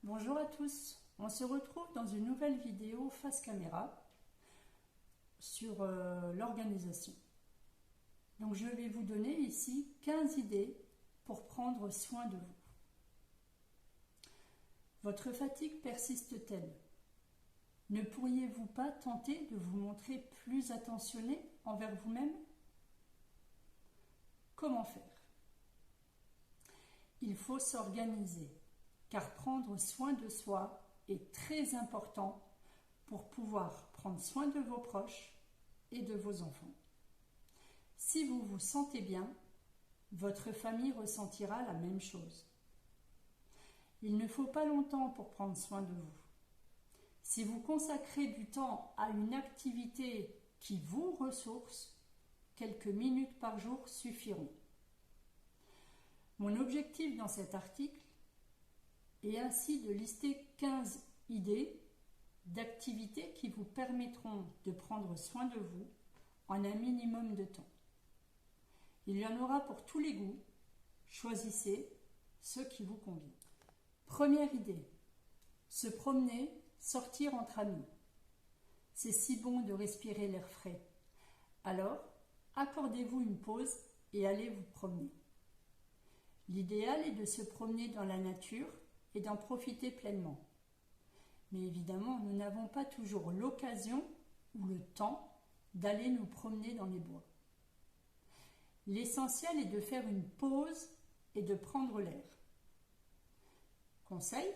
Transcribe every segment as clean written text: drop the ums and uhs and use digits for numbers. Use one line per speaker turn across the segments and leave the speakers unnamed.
Bonjour à tous, on se retrouve dans une nouvelle vidéo face caméra sur l'organisation. Donc je vais vous donner ici 15 idées pour prendre soin de vous. Votre fatigue persiste-t-elle? Ne pourriez-vous pas tenter de vous montrer plus attentionné envers vous-même? Comment faire? Il faut s'organiser, car prendre soin de soi est très important pour pouvoir prendre soin de vos proches et de vos enfants. Si vous vous sentez bien, votre famille ressentira la même chose. Il ne faut pas longtemps pour prendre soin de vous. Si vous consacrez du temps à une activité qui vous ressource, quelques minutes par jour suffiront. Mon objectif dans cet article est ainsi de lister 15 idées d'activités qui vous permettront de prendre soin de vous en un minimum de temps. Il y en aura pour tous les goûts. Choisissez ce qui vous convient. Première idée, se promener, sortir entre amis. C'est si bon de respirer l'air frais. Alors, accordez-vous une pause et allez vous promener. L'idéal est de se promener dans la nature et d'en profiter pleinement. Mais évidemment, nous n'avons pas toujours l'occasion ou le temps d'aller nous promener dans les bois. L'essentiel est de faire une pause et de prendre l'air. Conseil,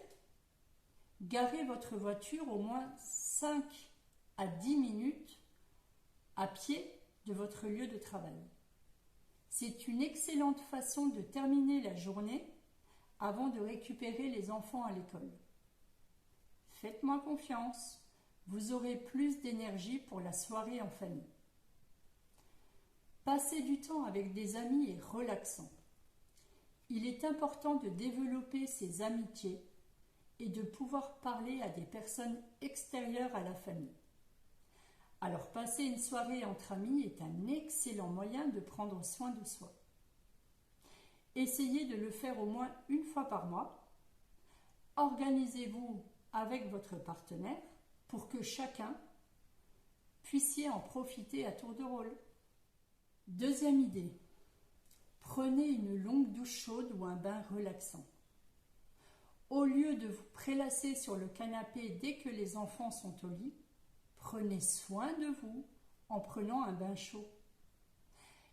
garez votre voiture au moins 5 à 10 minutes à pied de votre lieu de travail. C'est une excellente façon de terminer la journée avant de récupérer les enfants à l'école. Faites-moi confiance, vous aurez plus d'énergie pour la soirée en famille. Passer du temps avec des amis est relaxant. Il est important de développer ses amitiés et de pouvoir parler à des personnes extérieures à la famille. Alors passer une soirée entre amis est un excellent moyen de prendre soin de soi. Essayez de le faire au moins une fois par mois. Organisez-vous avec votre partenaire pour que chacun puisse en profiter à tour de rôle. Deuxième idée, prenez une longue douche chaude ou un bain relaxant. Au lieu de vous prélasser sur le canapé dès que les enfants sont au lit, prenez soin de vous en prenant un bain chaud.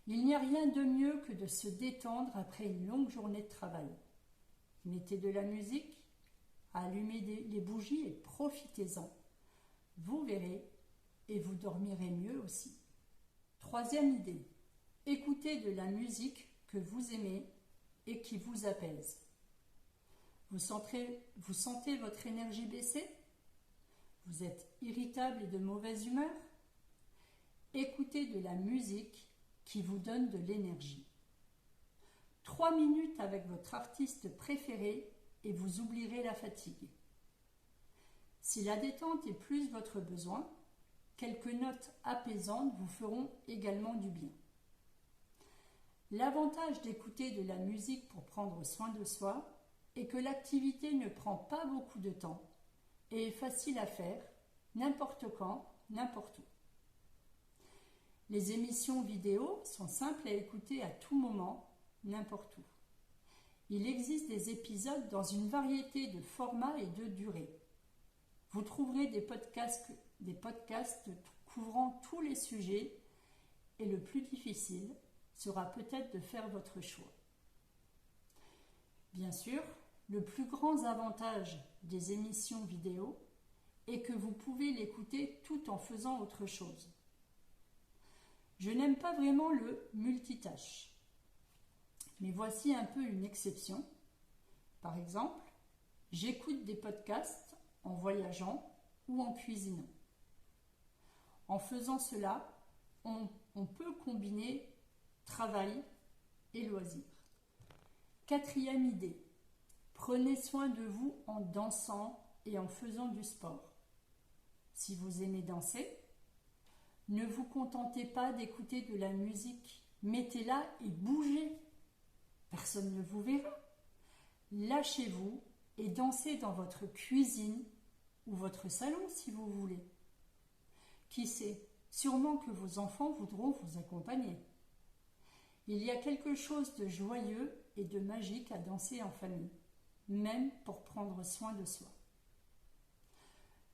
Il n'y a rien de mieux que de se détendre après une longue journée de travail. Mettez de la musique, allumez les bougies et profitez-en. Vous verrez et vous dormirez mieux aussi. Troisième idée, écoutez de la musique que vous aimez et qui vous apaise. Vous sentez votre énergie baisser? Vous êtes irritable et de mauvaise humeur? Écoutez de la musique qui vous donne de l'énergie. 3 minutes avec votre artiste préféré et vous oublierez la fatigue. Si la détente est plus votre besoin, quelques notes apaisantes vous feront également du bien. L'avantage d'écouter de la musique pour prendre soin de soi est que l'activité ne prend pas beaucoup de temps et est facile à faire, n'importe quand, n'importe où. Les émissions vidéo sont simples à écouter à tout moment, n'importe où. Il existe des épisodes dans une variété de formats et de durées. Vous trouverez des podcasts couvrant tous les sujets et le plus difficile sera peut-être de faire votre choix. Bien sûr, le plus grand avantage des émissions vidéo est que vous pouvez l'écouter tout en faisant autre chose. Je n'aime pas vraiment le multitâche, mais voici un peu une exception. Par exemple, j'écoute des podcasts en voyageant ou en cuisinant. En faisant cela, on peut combiner travail et loisirs. Quatrième idée, prenez soin de vous en dansant et en faisant du sport. Si vous aimez danser, ne vous contentez pas d'écouter de la musique, mettez-la et bougez. Personne ne vous verra. Lâchez-vous et dansez dans votre cuisine ou votre salon si vous voulez. Qui sait, sûrement que vos enfants voudront vous accompagner. Il y a quelque chose de joyeux et de magique à danser en famille, même pour prendre soin de soi.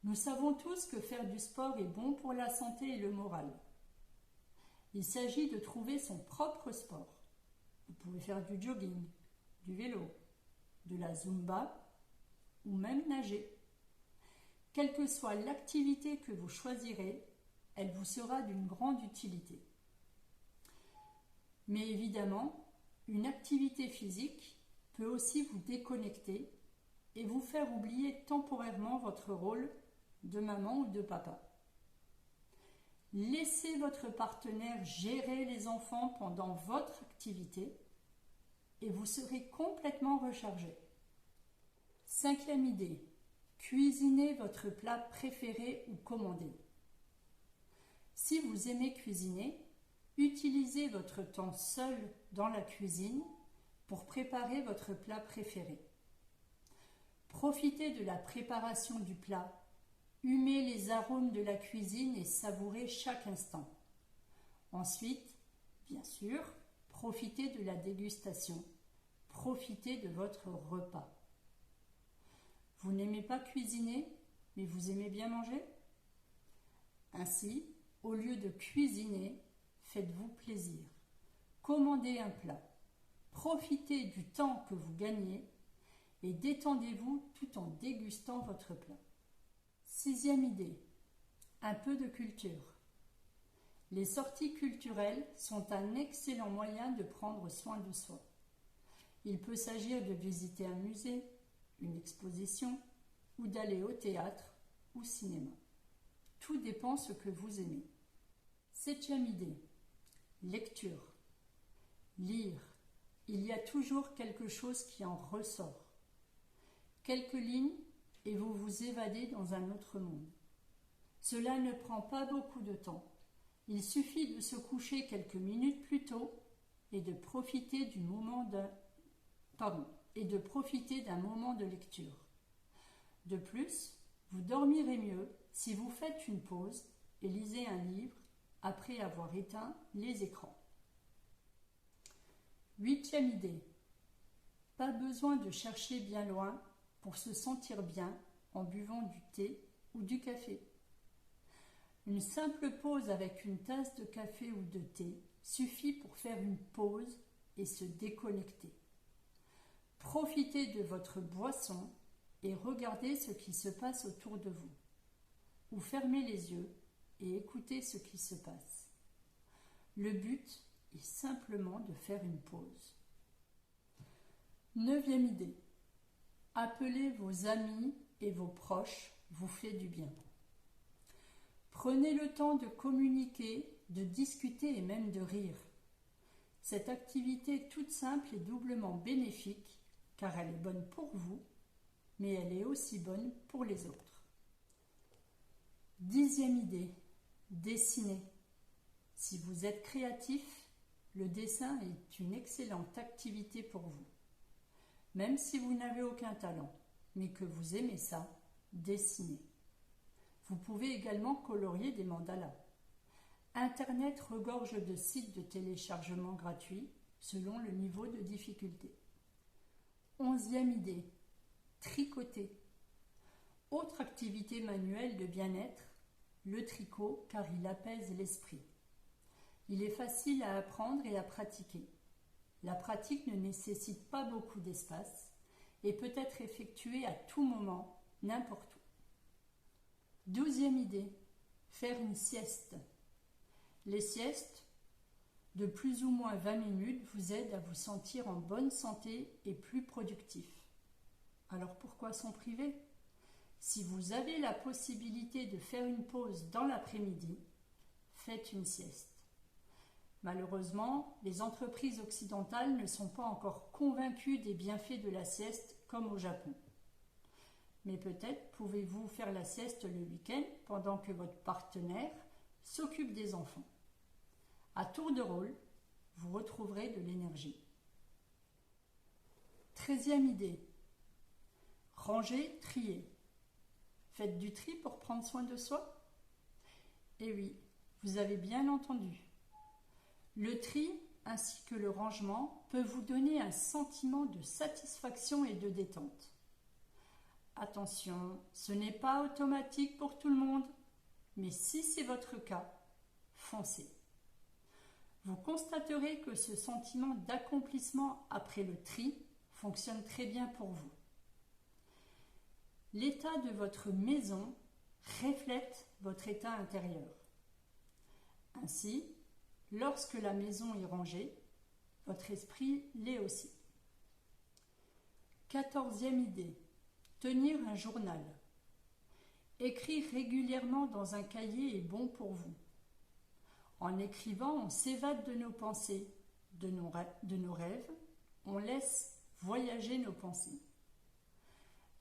Nous savons tous que faire du sport est bon pour la santé et le moral. Il s'agit de trouver son propre sport. Vous pouvez faire du jogging, du vélo, de la zumba ou même nager. Quelle que soit l'activité que vous choisirez, elle vous sera d'une grande utilité. Mais évidemment, une activité physique peut aussi vous déconnecter et vous faire oublier temporairement votre rôle de maman ou de papa. Laissez votre partenaire gérer les enfants pendant votre activité et vous serez complètement rechargé. 5e idée, cuisinez votre plat préféré ou commandé. Si vous aimez cuisiner, utilisez votre temps seul dans la cuisine pour préparer votre plat préféré. Profitez de la préparation du plat. Humez les arômes de la cuisine et savourez chaque instant. Ensuite, bien sûr, profitez de la dégustation. Profitez de votre repas. Vous n'aimez pas cuisiner, mais vous aimez bien manger? Ainsi, au lieu de cuisiner, faites-vous plaisir. Commandez un plat. Profitez du temps que vous gagnez et détendez-vous tout en dégustant votre plat. 6e idée, un peu de culture. Les sorties culturelles sont un excellent moyen de prendre soin de soi. Il peut s'agir de visiter un musée, une exposition ou d'aller au théâtre ou cinéma. Tout dépend ce que vous aimez. 7e idée, lecture. Lire. Il y a toujours quelque chose qui en ressort. Quelques lignes et vous vous évadez dans un autre monde. Cela ne prend pas beaucoup de temps. Il suffit de se coucher quelques minutes plus tôt et de profiter d'un moment de lecture. De plus, vous dormirez mieux si vous faites une pause et lisez un livre après avoir éteint les écrans. 8e idée. Pas besoin de chercher bien loin pour se sentir bien en buvant du thé ou du café. Une simple pause avec une tasse de café ou de thé suffit pour faire une pause et se déconnecter. Profitez de votre boisson et regardez ce qui se passe autour de vous. Ou fermez les yeux et écoutez ce qui se passe. Le but est simplement de faire une pause. 9e idée. Appeler vos amis et vos proches vous fait du bien. Prenez le temps de communiquer, de discuter et même de rire. Cette activité toute simple est doublement bénéfique car elle est bonne pour vous, mais elle est aussi bonne pour les autres. 10e idée, dessiner. Si vous êtes créatif, le dessin est une excellente activité pour vous. Même si vous n'avez aucun talent, mais que vous aimez ça, dessinez. Vous pouvez également colorier des mandalas. Internet regorge de sites de téléchargement gratuits selon le niveau de difficulté. 11e idée, tricoter. Autre activité manuelle de bien-être, le tricot car il apaise l'esprit. Il est facile à apprendre et à pratiquer. La pratique ne nécessite pas beaucoup d'espace et peut être effectuée à tout moment, n'importe où. 12e idée, faire une sieste. Les siestes, de plus ou moins 20 minutes, vous aident à vous sentir en bonne santé et plus productif. Alors pourquoi s'en priver? Si vous avez la possibilité de faire une pause dans l'après-midi, faites une sieste. Malheureusement, les entreprises occidentales ne sont pas encore convaincues des bienfaits de la sieste comme au Japon. Mais peut-être pouvez-vous faire la sieste le week-end pendant que votre partenaire s'occupe des enfants. À tour de rôle, vous retrouverez de l'énergie. 13e idée. Ranger, trier. Faites du tri pour prendre soin de soi? Eh oui, vous avez bien entendu. Le tri ainsi que le rangement peut vous donner un sentiment de satisfaction et de détente. Attention, ce n'est pas automatique pour tout le monde, mais si c'est votre cas, foncez. Vous constaterez que ce sentiment d'accomplissement après le tri fonctionne très bien pour vous. L'état de votre maison reflète votre état intérieur. Ainsi, lorsque la maison est rangée, votre esprit l'est aussi. 14e idée. Tenir un journal. Écrire régulièrement dans un cahier est bon pour vous. En écrivant, on s'évade de nos pensées, de nos rêves, on laisse voyager nos pensées.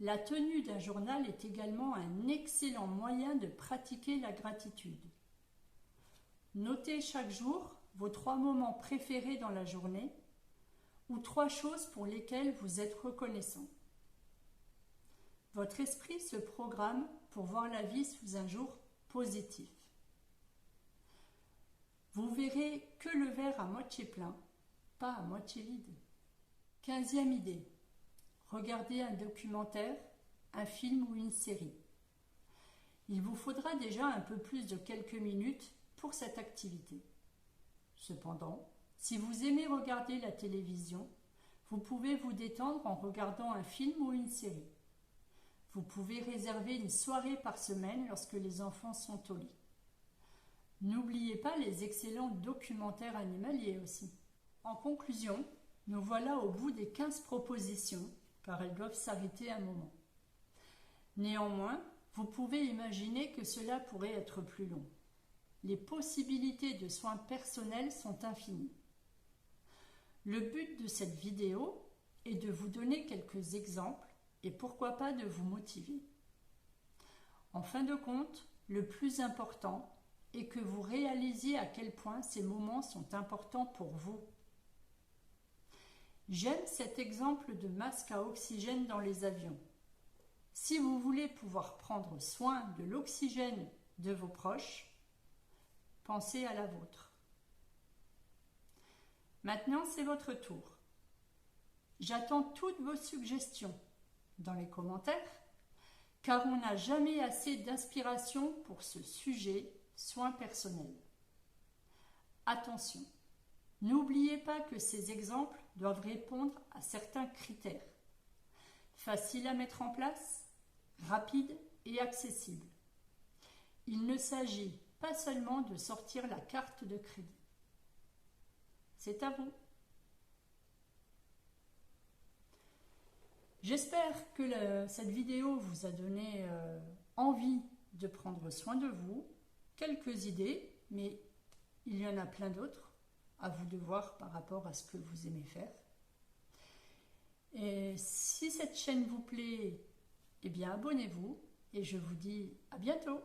La tenue d'un journal est également un excellent moyen de pratiquer la gratitude. Notez chaque jour vos 3 moments préférés dans la journée ou 3 choses pour lesquelles vous êtes reconnaissant. Votre esprit se programme pour voir la vie sous un jour positif. Vous verrez que le verre à moitié plein, pas à moitié vide. 15e idée. Regardez un documentaire, un film ou une série. Il vous faudra déjà un peu plus de quelques minutes pour cette activité. Cependant, si vous aimez regarder la télévision, vous pouvez vous détendre en regardant un film ou une série. Vous pouvez réserver une soirée par semaine lorsque les enfants sont au lit. N'oubliez pas les excellents documentaires animaliers aussi. En conclusion, nous voilà au bout des 15 propositions, car elles doivent s'arrêter un moment. Néanmoins, vous pouvez imaginer que cela pourrait être plus long. Les possibilités de soins personnels sont infinies. Le but de cette vidéo est de vous donner quelques exemples et pourquoi pas de vous motiver. En fin de compte, le plus important est que vous réalisiez à quel point ces moments sont importants pour vous. J'aime cet exemple de masque à oxygène dans les avions. Si vous voulez pouvoir prendre soin de l'oxygène de vos proches, pensez à la vôtre. Maintenant, c'est votre tour. J'attends toutes vos suggestions dans les commentaires, car on n'a jamais assez d'inspiration pour ce sujet soins personnels. Attention, n'oubliez pas que ces exemples doivent répondre à certains critères. Facile à mettre en place, rapide et accessible. Il ne s'agit pas seulement de sortir la carte de crédit. C'est à vous. J'espère que cette vidéo vous a donné envie de prendre soin de vous. Quelques idées, mais il y en a plein d'autres. À vous de voir par rapport à ce que vous aimez faire. Et si cette chaîne vous plaît, eh bien abonnez-vous et je vous dis à bientôt.